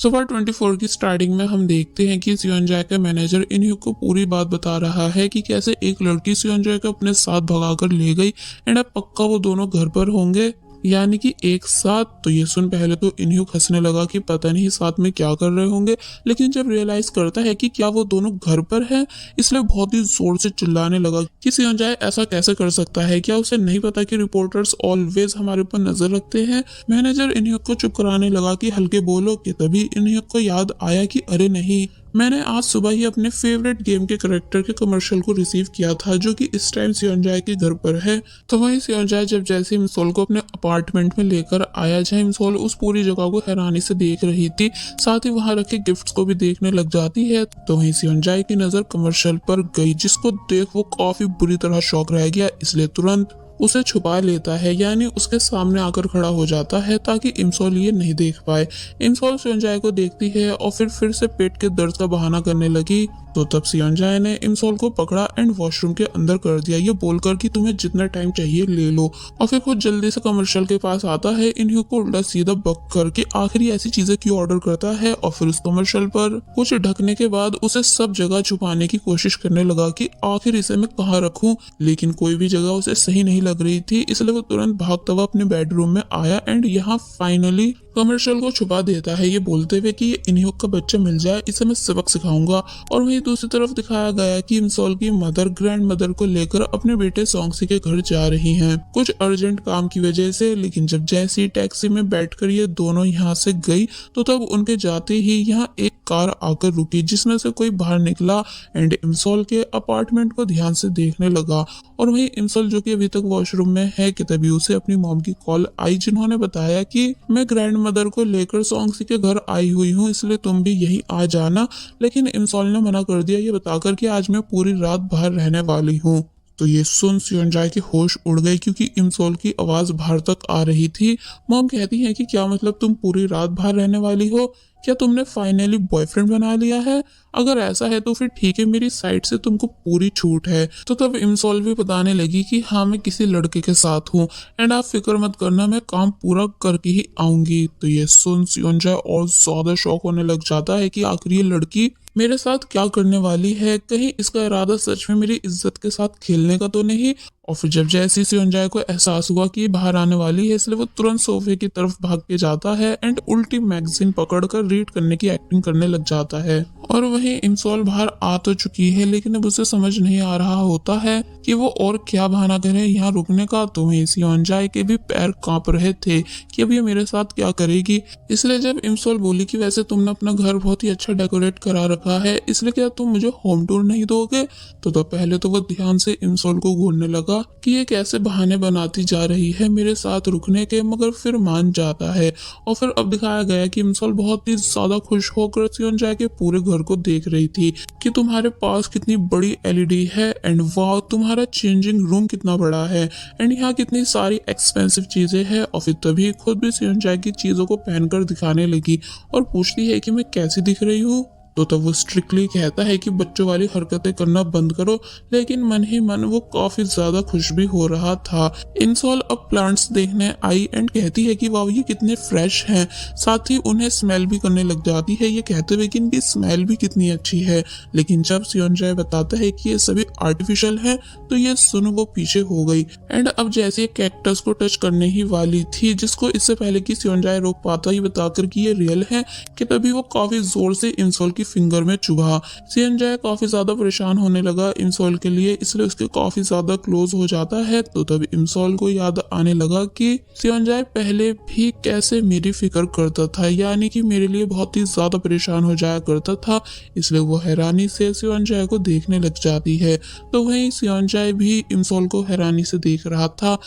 सुबह 24 की स्टार्टिंग में हम देखते हैं कि सियोनजाए का मैनेजर इन्हीं को पूरी बात बता रहा है कि कैसे एक लड़की सियोनजाए को अपने साथ भगाकर ले गई एंड अब पक्का वो दोनों घर पर होंगे, यानी कि एक साथ। तो ये सुन पहले तो इन्हीं हंसने लगा कि पता नहीं साथ में क्या कर रहे होंगे, लेकिन जब रियलाइज करता है कि क्या वो दोनों घर पर हैं, इसलिए बहुत ही जोर से चिल्लाने लगा कि सियोनजाए ऐसा कैसे कर सकता है, क्या उसे नहीं पता कि रिपोर्टर्स ऑलवेज हमारे ऊपर नजर रखते हैं। मैनेजर इन्हीं को चुप कराने लगा कि हल्के बोलो, कि तभी इन्हीं को याद आया कि अरे नहीं, मैंने आज सुबह ही अपने फेवरेट गेम के करेक्टर के कमर्शियल को रिसीव किया था, जो कि इस टाइम सियोनजाए के घर पर है। तो वहीं सियोनजाए जब जैसे इमसोल को अपने अपार्टमेंट में लेकर आया, जहाँ इमसोल उस पूरी जगह को हैरानी से देख रही थी, साथ ही वहां रखे गिफ्ट्स को भी देखने लग जाती है। तो वहीं सियोनजाए की नजर कमर्शियल पर गई, जिसको देख वो काफी बुरी तरह शॉक रह गया, इसलिए तुरंत उसे छुपा लेता है, यानी उसके सामने आकर खड़ा हो जाता है ताकि इमसोल ये नहीं देख पाए। इमसोल सियोनजाए को देखती है और फिर से पेट के दर्द का बहाना करने लगी। तो तब सियोनजाए ने इमसोल को पकड़ा एंड वॉशरूम के अंदर कर दिया, ये बोलकर कि तुम्हें जितना टाइम चाहिए ले लो। और फिर खुद जल्दी से कमर्शियल के पास आता है, इन्हीं को उल्टा सीधा बक करके आखिर ऐसी चीजें क्यों ऑर्डर करता है। और फिर उस कमर्शियल पर कुछ ढकने के बाद उसे सब जगह छुपाने की कोशिश करने लगा कि आखिर इसे मैं कहाँ रखूं, लेकिन कोई भी जगह उसे सही नहीं लग रही थी, इसलिए वो तुरंत भागता हुआ अपने बेडरूम में आया एंड यहाँ फाइनली कमर्शियल को छुपा देता है, ये बोलते हुए कि ये इन्हीं का बच्चा मिल जाए, इसे मैं सबक सिखाऊंगा। और वहीं दूसरी तरफ दिखाया गया कि इमसोल की मदर ग्रैंड मदर को लेकर अपने बेटे सोंगसी के घर जा रही हैं, कुछ अर्जेंट काम की वजह से। लेकिन जब जैसी टैक्सी में बैठकर ये दोनों यहाँ से गई, तो तब उनके जाते ही यहाँ एक कार आकर रुकी, जिसमें से कोई बाहर निकला एंड इमसोल के अपार्टमेंट को ध्यान से देखने लगा। और वहीं इमसोल, जो कि अभी तक वॉशरूम में है, कि तभी उसे अपनी मॉम की कॉल आई, जिन्होंने बताया कि मैं ग्रैंड मदर को लेकर सोंगसी के घर आई हुई हूँ, इसलिए तुम भी यही आ जाना। लेकिन इमसोल ने मना कर दिया, ये बताकर कि आज मैं पूरी रात बाहर रहने वाली हूँ। तो ये सुन सियोनजाए के होश उड़ गए, क्योंकि इमसोल की आवाज बाहर तक आ रही थी। मॉम कहती है कि क्या मतलब तुम पूरी रात बाहर रहने वाली हो, क्या तुमने फाइनली बॉयफ्रेंड बना लिया है? अगर ऐसा है तो फिर ठीक है, मेरी साइड से तुमको पूरी छूट है। तो तब इमसोल भी बताने लगी कि हाँ, मैं किसी लड़के के साथ हूँ एंड आप फिक्र मत करना, मैं काम पूरा करके ही आऊंगी। तो ये सुन सियोनजाए और ज्यादा शौक होने लग जाता है कि आखिर ये लड़की मेरे साथ क्या करने वाली है, कहीं इसका इरादा सच में मेरी इज्जत के साथ खेलने का तो नहीं। और फिर जब जैसी सियोनजाए को एहसास हुआ कि बाहर आने वाली है, इसलिए वो तुरंत सोफे की तरफ भाग के जाता है एंड उल्टी मैगजीन पकड़कर रीड करने की एक्टिंग करने लग जाता है। और वहीं इमसोल बाहर आ तो चुकी है, लेकिन अब उसे समझ नहीं आ रहा होता है कि वो और क्या बहाना करे यहाँ रुकने का। तो वहीं सियोनजाए के भी पैर कांप रहे थे कि अब ये मेरे साथ क्या करेगी। इसलिए जब इमसोल बोली कि वैसे तुमने अपना घर बहुत ही अच्छा डेकोरेट करा रखा है, इसलिए क्या तुम मुझे होम टूर नहीं दोगे? तो पहले तो वो ध्यान से इमसोल को घूरने लगा कि ये कैसे बहाने बनाती जा रही है मेरे साथ रुकने के, मगर फिर मान जाता है। और फिर अब दिखाया गया कि इमसोल बहुत ही ज्यादा खुश होकर सियोनजाए के पूरे घर को देख रही थी कि तुम्हारे पास कितनी बड़ी एलईडी है एंड वाह, तुम्हारा चेंजिंग रूम कितना बड़ा है एंड यहाँ कितनी सारी एक्सपेंसिव चीजें हैं। और फिर तभी खुद भी सियोनजाए की चीजों को पहनकर दिखाने लगी और पूछती है कि मैं कैसी दिख रही हूँ। तो तब वो स्ट्रिक्टली कहता है कि बच्चों वाली हरकतें करना बंद करो, लेकिन मन ही मन वो काफी ज्यादा खुश भी हो रहा था। इमसोल अब प्लांट्स देखने आई एंड कहती है कि वाह, ये कितने फ्रेश हैं, साथ ही उन्हें स्मेल भी करने लग जाती है, ये कहते हुए कि इनकी स्मेल भी कितनी अच्छी है। लेकिन जब सियोनजाए बताता है कि ये सभी आर्टिफिशियल है, तो ये सुन वो पीछे हो गई एंड अब जैसे कैक्टस को टच करने ही वाली थी, जिसको इससे पहले कि सियोनजाए रोक पाता, ही बताकर कि ये रियल है, कि तभी वो काफी जोर से इमसोल की फिंगर में चुभा। सियोनजाए काफी ज्यादा परेशान होने लगा इमसोल के लिए, इसलिए उसके काफी ज्यादा क्लोज हो जाता है। तो तब इमसोल को याद आने लगा कि सियोनजाए पहले भी कैसे मेरी फिक्र करता था, यानी कि मेरे लिए बहुत ही ज्यादा परेशान हो जाया करता था, इसलिए वो हैरानी से सियोनजाए को देखने लग जाती है। तो वहीं सियोनजाए भी इमसोल को हैरानी से देख रहा था।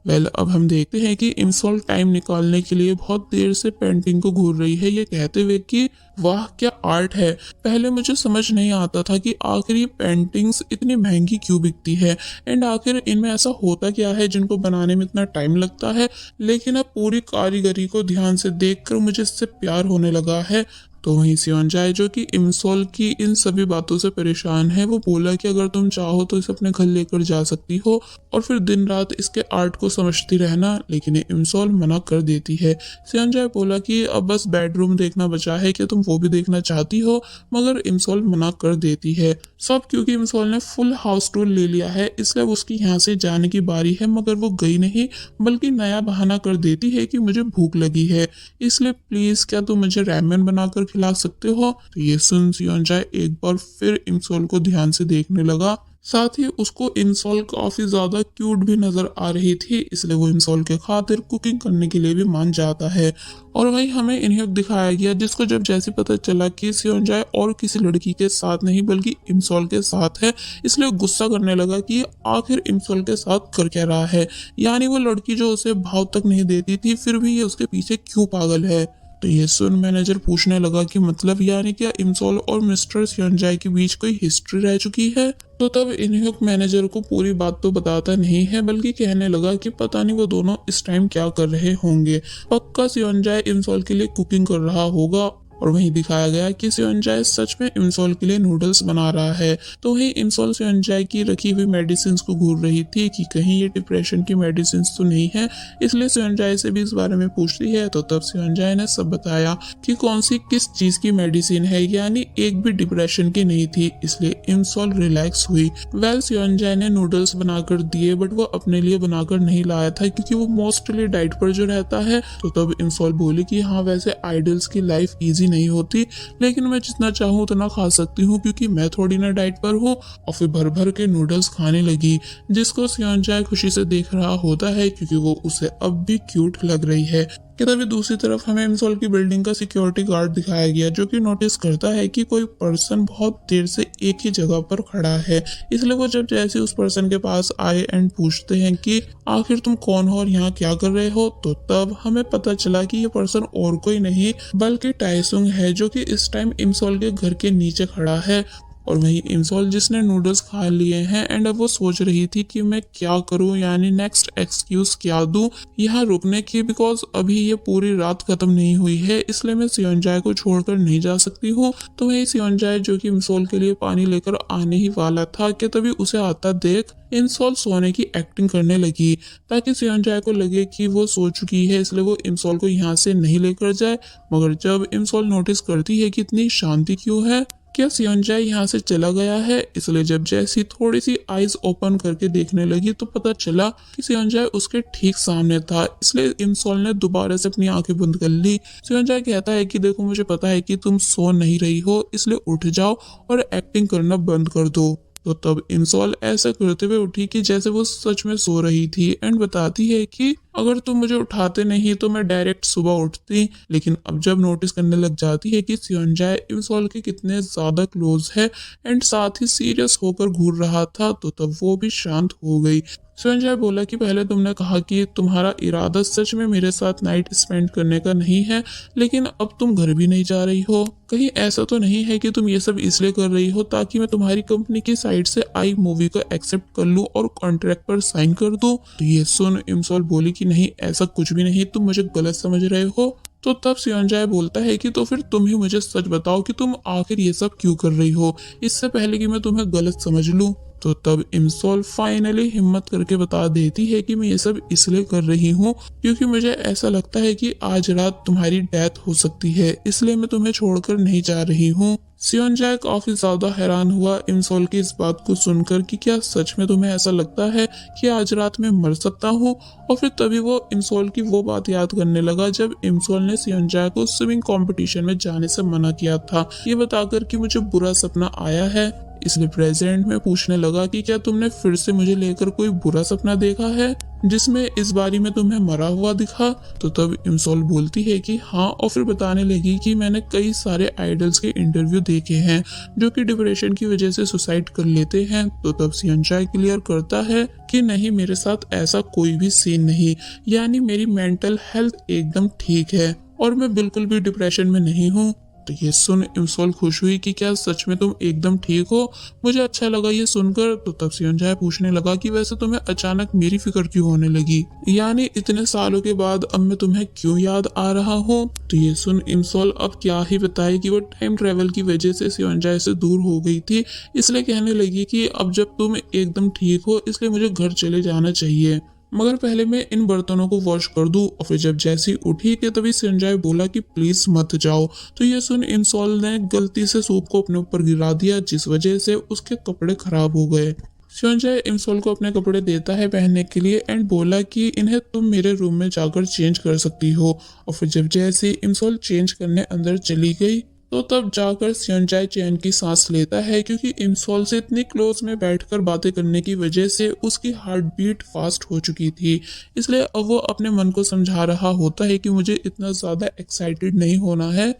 अब हम देखते हैं कि इमसोल टाइम निकालने के लिए बहुत देर से पेंटिंग को घूर रही है, ये कहते हुए कि वाह, क्या आर्ट है। पहले मुझे समझ नहीं आता था कि आखिर ये पेंटिंग्स इतनी महंगी क्यों बिकती है एंड आखिर इनमें ऐसा होता क्या है जिनको बनाने में इतना टाइम लगता है। लेकिन अब पूरी कारीगरी को ध्यान से देखकर मुझे इससे प्यार होने लगा है। तो वहीं सियोनजाए जो कि इमसोल की इन सभी बातों से परेशान है, वो बोला कि अगर तुम चाहो तो इसे अपने घर लेकर जा सकती हो और फिर दिन रात इसके आर्ट को समझती रहना, लेकिन ये इमसोल मना कर देती है। सियोनजाए बोला कि अब बस बेडरूम देखना बचा है, कि तुम वो भी देखना चाहती हो, मगर इमसोल मना कर देती है। सब क्योंकि इमसोल ने फुल हाउस टूर ले लिया है, इसलिए उसकी यहाँ से जाने की बारी है, मगर वो गई नहीं बल्कि नया बहाना कर देती है कि मुझे भूख लगी है, इसलिए प्लीज क्या तुम मुझे रैमेन बनाकर खिला सकते हो। तो ये सुन सियोनजाए एक बार फिर इमसोल को ध्यान से देखने लगा, साथ ही उसको इमसोल काफी ज्यादा क्यूट भी नजर आ रही थी, इसलिए वो इमसोल के खातिर कुकिंग करने के लिए भी मान जाता है। और वही हमें इनह्यूक दिखाया गया, जिसको जब जैसे पता चला कि सियोनजाए और किसी लड़की के साथ नहीं बल्कि इमसोल के साथ है, इसलिए गुस्सा करने लगा कि आखिर इमसोल के साथ कर क्या रहा है, यानी वो लड़की जो उसे भाव तक नहीं देती थी फिर भी ये उसके पीछे क्यों पागल है। तो ये सुन मैनेजर पूछने लगा कि मतलब यानी क्या इमसोल और मिस्टर सियोनजाए के बीच कोई हिस्ट्री रह चुकी है। तो तब इनह्यूक मैनेजर को पूरी बात तो बताता नहीं है, बल्कि कहने लगा कि पता नहीं वो दोनों इस टाइम क्या कर रहे होंगे, पक्का सियोनजाए इमसोल के लिए कुकिंग कर रहा होगा। और वहीं दिखाया गया कि सियोनजाए सच में इमसोल के लिए नूडल्स बना रहा है। तो वहीं इमसोल सियोनजाए की रखी हुई मेडिसिन को घूर रही थी कि कहीं ये डिप्रेशन की मेडिसिन तो नहीं है, इसलिए सियोनजाए से भी इस बारे में पूछती है। तो तब सियोनजाए ने सब बताया कि कौन सी किस चीज की मेडिसिन है, यानी एक भी डिप्रेशन की नहीं थी, इसलिए इमसोल रिलैक्स हुई। वेल सियोनजाए ने नूडल्स बनाकर दिए, बट वो अपने लिए बनाकर नहीं लाया था क्योंकि वो मोस्टली डाइट पर जो रहता है। तो तब इमसोल बोली कि हाँ वैसे आइडल्स की लाइफ इजी नहीं होती, लेकिन मैं जितना चाहूँ उतना खा सकती हूँ क्योंकि मैं थोड़ी ना डाइट पर हूँ। और फिर भर भर के नूडल्स खाने लगी, जिसको सियोनजाए खुशी से देख रहा होता है क्योंकि वो उसे अब भी क्यूट लग रही है। कि तभी दूसरी तरफ हमें इमसोल की बिल्डिंग का सिक्योरिटी गार्ड दिखाया गया, जो कि नोटिस करता है कि कोई पर्सन बहुत देर से एक ही जगह पर खड़ा है, इसलिए वो जब जैसे उस पर्सन के पास आए एंड पूछते हैं कि आखिर तुम कौन हो और यहाँ क्या कर रहे हो। तो तब हमें पता चला कि ये पर्सन और कोई नहीं बल्कि टाइसुंग है, जो कि इस टाइम इमसोल के घर के नीचे खड़ा है। और वही इमसोल जिसने नूडल्स खा लिए हैं एंड अब वो सोच रही थी कि मैं क्या करूं, यानी नेक्स्ट एक्सक्यूज क्या दूं यहाँ रुकने की, बिकॉज अभी ये पूरी रात खत्म नहीं हुई है, इसलिए मैं सियोनजाए को छोड़कर नहीं जा सकती हूँ। तो वही सियोनजाए जो कि इमसोल के लिए पानी लेकर आने ही वाला था कि तभी उसे आता देख इमसोल सोने की एक्टिंग करने लगी, ताकि सियोनजाए को लगे कि वो सो चुकी है, इसलिए वो इमसोल को यहाँ से नहीं लेकर जाए। मगर जब इमसोल नोटिस करती है कि इतनी शांति क्यों है, क्या सियोनजाए यहाँ से चला गया है, इसलिए जब जैसी थोड़ी सी आईज ओपन करके देखने लगी तो पता चला कि सियोनजाए उसके ठीक सामने था, इसलिए इमसोल ने दोबारा से अपनी आंखें बंद कर ली। सियोनजाए कहता है कि देखो मुझे पता है कि तुम सो नहीं रही हो, इसलिए उठ जाओ और एक्टिंग करना बंद कर दो। तो तब इमसोल ऐसा करते हुए उठी कि जैसे वो सच में सो रही थी एंड बताती है कि अगर तुम मुझे उठाते नहीं तो मैं डायरेक्ट सुबह उठती। लेकिन अब जब नोटिस करने लग जाती है कि सियोनजाए इमसोल के कितने ज्यादा क्लोज है एंड साथ ही सीरियस होकर घूर रहा था, तो तब वो भी शांत हो गई। सियोनजाए बोला कि पहले तुमने कहा कि तुम्हारा इरादा सच में मेरे साथ नाइट स्पेंड करने का नहीं है, लेकिन अब तुम घर भी नहीं जा रही हो, कहीं ऐसा तो नहीं है कि तुम ये सब इसलिए कर रही हो ताकि मैं तुम्हारी कंपनी की साइड से आई मूवी को एक्सेप्ट कर लूं और कॉन्ट्रैक्ट पर साइन कर दूं। तो ये सुन इमसोल बोली कि नहीं ऐसा कुछ भी नहीं, तुम मुझे गलत समझ रहे हो। तो तब सियोनजाए बोलता है कि तो फिर तुम ही मुझे सच बताओ कि तुम आखिर ये सब क्यों कर रही हो, इससे पहले कि मैं तुम्हें गलत समझ लूं। तो तब इमसोल फाइनली हिम्मत करके बता देती है कि मैं ये सब इसलिए कर रही हूँ क्योंकि मुझे ऐसा लगता है कि आज रात तुम्हारी डेथ हो सकती है, इसलिए मैं तुम्हें छोड़कर नहीं जा रही हूँ। सियोनजाए काफी ज्यादा हैरान हुआ इमसोल की इस बात को सुनकर कि क्या सच में तुम्हें ऐसा लगता है कि आज रात में मर सकता हूँ। और फिर तभी वो इमसोल की वो बात याद करने लगा जब इमसोल ने सियोनजाए को स्विमिंग कंपटीशन में जाने से मना किया था, ये बताकर कि मुझे बुरा सपना आया है। इसलिए प्रेजेंट में पूछने लगा कि क्या तुमने फिर से मुझे लेकर कोई बुरा सपना देखा है जिसमें इस बारी में तुम्हें मरा हुआ दिखा। तो तब इमसोल बोलती है कि हाँ, और फिर बताने लगी कि मैंने कई सारे आइडल्स के इंटरव्यू देखे हैं जो कि डिप्रेशन की वजह से सुसाइड कर लेते हैं। तो तब सियोनजाए क्लियर करता है कि नहीं, मेरे साथ ऐसा कोई भी सीन नहीं, यानी मेरी मेंटल हेल्थ एकदम ठीक है और मैं बिल्कुल भी डिप्रेशन में नहीं हूँ। तो ये सुन इमसोल खुश हुई कि क्या सच में तुम एकदम ठीक हो। मुझे अच्छा लगा ये सुनकर। तो तब सियोनजाए पूछने लगा कि वैसे तुम्हें अचानक मेरी फिक्र क्यों होने लगी, यानी इतने सालों के बाद अब मैं तुम्हें क्यों याद आ रहा हूँ। तो ये सुन इमसोल अब क्या ही बताए कि वो टाइम ट्रेवल की वजह से सियोनजाए से दूर हो गई थी, इसलिए कहने लगी कि अब जब तुम एकदम ठीक हो इसलिए मुझे घर चले जाना चाहिए, मगर पहले मैं इन बर्तनों को वॉश कर दूं। और फिर जब जैसी उठी कि तभी सियोनजाए बोला कि प्लीज मत जाओ। तो ये सुन इमसोल ने गलती से सूप को अपने ऊपर गिरा दिया, जिस वजह से उसके कपड़े खराब हो गए। सियोनजाए इमसोल को अपने कपड़े देता है पहनने के लिए एंड बोला कि इन्हें तुम मेरे रूम में जाकर चेंज कर सकती हो। और फिर जब जैसे इमसोल चेंज करने अंदर चली गई तो तब जाकर सियोनजाए चैन की सांस लेता है, क्योंकि इमसोल से इतनी क्लोज में बैठकर बातें करने की वजह से उसकी हार्ट बीट फास्ट हो चुकी थी। इसलिए अब वो अपने मन को समझा रहा होता है कि मुझे इतना ज़्यादा एक्साइटेड नहीं होना है।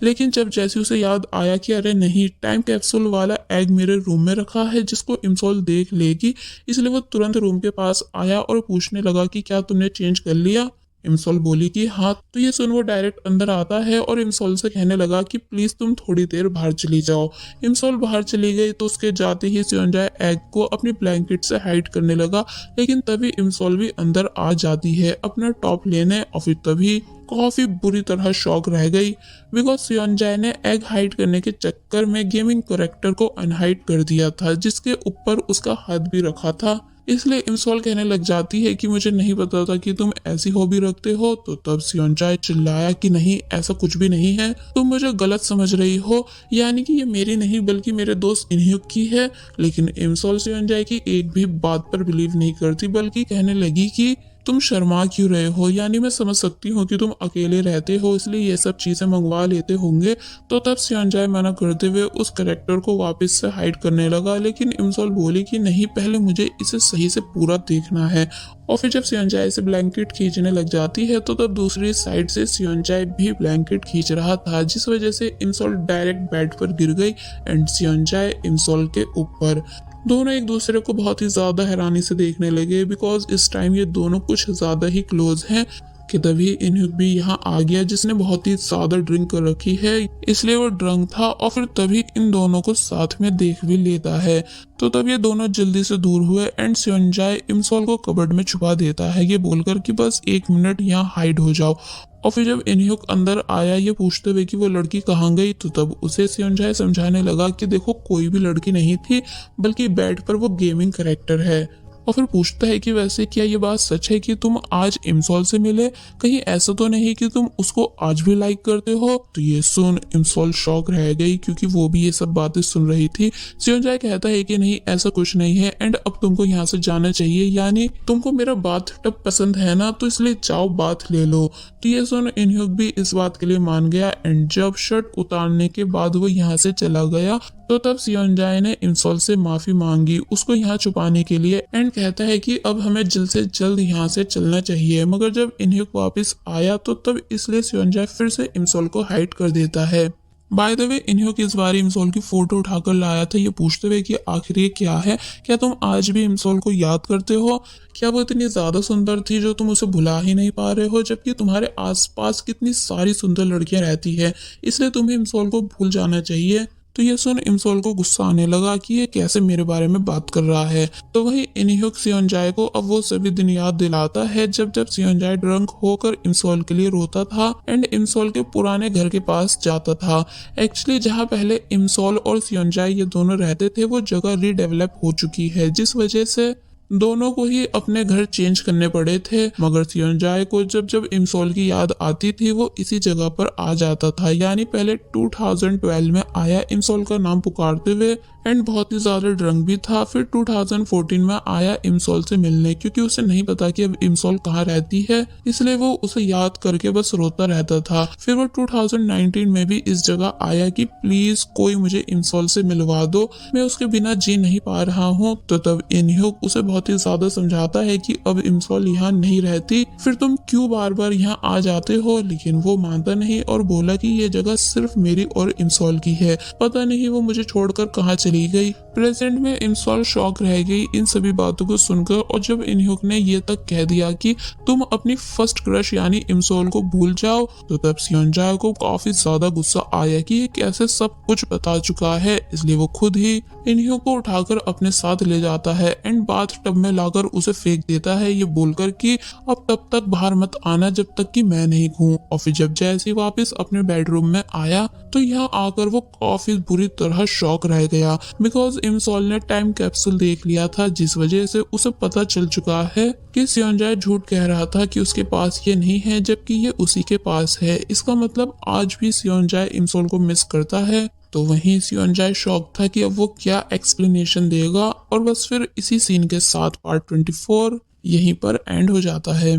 लेकिन जब जैसे उसे याद आया कि अरे नहीं, टाइम कैप्सूल वाला एग मेरे रूम में रखा है जिसको इमसोल देख लेगी, इसलिए वो तुरंत रूम के पास आया और पूछने लगा कि क्या तुमने चेंज कर लिया। इमसोल बोली कि हाँ। तो ये सुन वो डायरेक्ट अंदर आता है और इमसोल से कहने लगा कि प्लीज तुम थोड़ी देर बाहर चली जाओ। इमसोल बाहर चली गई तो उसके जाते ही सियोनजाए एग को अपनी ब्लैंकेट से हाइड करने लगा, लेकिन तभी इमसोल भी अंदर आ जाती है अपना टॉप लेने। और फिर तभी काफी बुरी तरह शॉक रह गई, बिकॉज सियोनजाए ने एग हाइड करने के चक्कर में गेमिंग कैरेक्टर को अनहाइड कर दिया था, जिसके ऊपर उसका हाथ भी रखा था। इसलिए इमसोल कहने लग जाती है कि मुझे नहीं पता था कि तुम ऐसी हॉबी रखते हो। तो तब सियोनजाए चिल्लाया कि नहीं, ऐसा कुछ भी नहीं है, तुम मुझे गलत समझ रही हो, यानी कि ये मेरी नहीं बल्कि मेरे दोस्त इनह्युक की है। लेकिन इमसोल सियोनजाए की एक भी बात पर बिलीव नहीं करती, बल्कि कहने लगी कि तुम शर्मा क्यों रहे हो, यानी मैं समझ सकती हूँ कि तुम अकेले रहते हो इसलिए ये सब चीजें मंगवा लेते होंगे। तो तब सियोनजाए मना करते हुए उस कैरेक्टर को वापस से हाइड करने लगा, लेकिन इमसोल बोली कि नहीं, पहले मुझे इसे सही से पूरा देखना है। और फिर जब सियोनजाए से ब्लैंकेट खींचने लग जाती है तो तब दूसरी साइड से सियोनजाए भी ब्लैंकेट खींच रहा था, जिस वजह से इमसोल डायरेक्ट बेड पर गिर गई एंड सियोनजाए इमसोल के ऊपर। दोनों एक दूसरे को बहुत ही ज्यादा हैरानी से देखने लगे, बिकॉज इस टाइम ये दोनों कुछ ज्यादा ही क्लोज हैं। कि तभी इनह्युक भी यहाँ आ गया, जिसने बहुत ही ज्यादा ड्रिंक कर रखी है, इसलिए वो ड्रंक था। और फिर तभी इन दोनों को साथ में देख भी लेता है। तो तब ये दोनों जल्दी से दूर हुए एंड सियोनजाए इमसोल को कबर्ड में छुपा देता है, ये बोलकर कि बस 1 मिनट यहाँ हाइड हो जाओ। और फिर जब इनह्युक अंदर आया ये पूछते हुए कि वो लड़की कहाँ गई, तो तब उसे सियोनजाए समझाने लगा कि देखो, कोई भी लड़की नहीं थी, बल्कि बेड पर वो गेमिंग कैरेक्टर है। और फिर पूछता है कि वैसे क्या ये बात सच है कि तुम आज इमसोल से मिले, कहीं ऐसा तो नहीं कि तुम उसको आज भी लाइक करते हो। तो ये सुन इमसोल शॉक रह गई, क्योंकि वो भी ये सब बातें सुन रही थी। सियोनजाए कहता है कि नहीं, ऐसा कुछ नहीं है एंड अब तुमको यहाँ से जाना चाहिए, यानी तुमको मेरा बाथ टब पसंद है ना, तो इसलिए जाओ बाथ ले लो। तो ये सुन इनह्युक भी इस बात के लिए मान गया एंड जब शर्ट उतारने के बाद वो यहाँ से चला गया तो तब सियोनजाए ने इमसोल से माफी मांगी उसको यहाँ छुपाने के लिए एंड कहता है कि अब हमें जल्द से जल्द यहाँ से चलना चाहिए। मगर जब इनह्युक वापस आया तो तब इसलिए सियोनजाए फिर से इमसोल को हाइड कर देता है। बाय द वे इनह्युक इस बार इमसोल की फोटो उठाकर लाया था, ये पूछते हुए कि आखिर ये क्या है, क्या तुम आज भी इमसोल को याद करते हो, क्या वो इतनी ज्यादा सुंदर थी जो तुम उसे भुला ही नहीं पा रहे हो, जबकि तुम्हारे आसपास कितनी सारी सुंदर लड़कियां रहती है, इसलिए तुम्हें इमसोल को भूल जाना चाहिए। तो ये सुन इमसोल को गुस्सा आने लगा कि ये कैसे मेरे बारे में बात कर रहा है। तो वही इनह्युक सियोनजाए को अब वो सभी दिन याद दिलाता है जब जब सियोनजाए ड्रंक होकर इमसोल के लिए रोता था एंड इमसोल के पुराने घर के पास जाता था। एक्चुअली जहाँ पहले इमसोल और सियोनजाए ये दोनों रहते थे वो जगह रीडेवलप हो चुकी है, जिस वजह से दोनों को ही अपने घर चेंज करने पड़े थे। मगर सियोनजाए को जब जब इमसोल की याद आती थी वो इसी जगह पर आ जाता था, यानी पहले 2012 में आया इमसोल का नाम पुकारते हुए एंड बहुत ही ज्यादा ड्रंक भी था। फिर 2014 में आया इमसोल से मिलने, क्योंकि उसे नहीं पता कि अब इमसोल कहाँ रहती है, इसलिए वो उसे याद करके बस रोता रहता था। फिर वो 2019 में भी इस जगह आया कि प्लीज कोई मुझे इमसोल से मिलवा दो, मैं उसके बिना जी नहीं पा रहा हूँ। तो तब इनह्युक उसे बहुत बहुत ही ज्यादा समझाता है कि अब इमसॉल यहाँ नहीं रहती, फिर तुम क्यों बार बार यहाँ आ जाते हो, लेकिन वो मानता नहीं और बोला कि ये जगह सिर्फ मेरी और इमसॉल की है, पता नहीं वो मुझे छोड़कर कहाँ चली गई। प्रेजेंट में इमसॉल शॉक रह गई इन सभी बातों को सुनकर, और जब इनहुक ने ये तक कह दिया कि तुम अपनी फर्स्ट क्रश यानी इमसॉल को भूल जाओ, तो तब सियोंजा को काफी ज्यादा गुस्सा आया कि ये कैसे सब कुछ बता चुका है, इसलिए वो खुद ही इनहुक को उठाकर अपने साथ ले जाता है एंड बाथ टब में लाकर उसे फेंक देता है, ये बोलकर कि अब तब तक बाहर मत आना जब तक कि मैं नहीं कहूँ। और फिर जब जैसे ही वापस अपने बेडरूम में आया तो यहाँ आकर वो काफी बुरी तरह शॉक रह गया, बिकॉज इमसॉल ने टाइम कैप्सूल देख लिया था, जिस वजह से उसे पता चल चुका है कि सियोंजा झूठ कह रहा था कि उसके पास ये नहीं है, जबकि ये उसी के पास है। इसका मतलब आज भी सियोंजा इमसॉल को मिस करता है। तो वहीं सियोंजा शॉक था कि अब वो क्या एक्सप्लेनेशन देगा, और बस फिर इसी सीन के साथ पार्ट 24 यहीं पर एंड हो जाता है।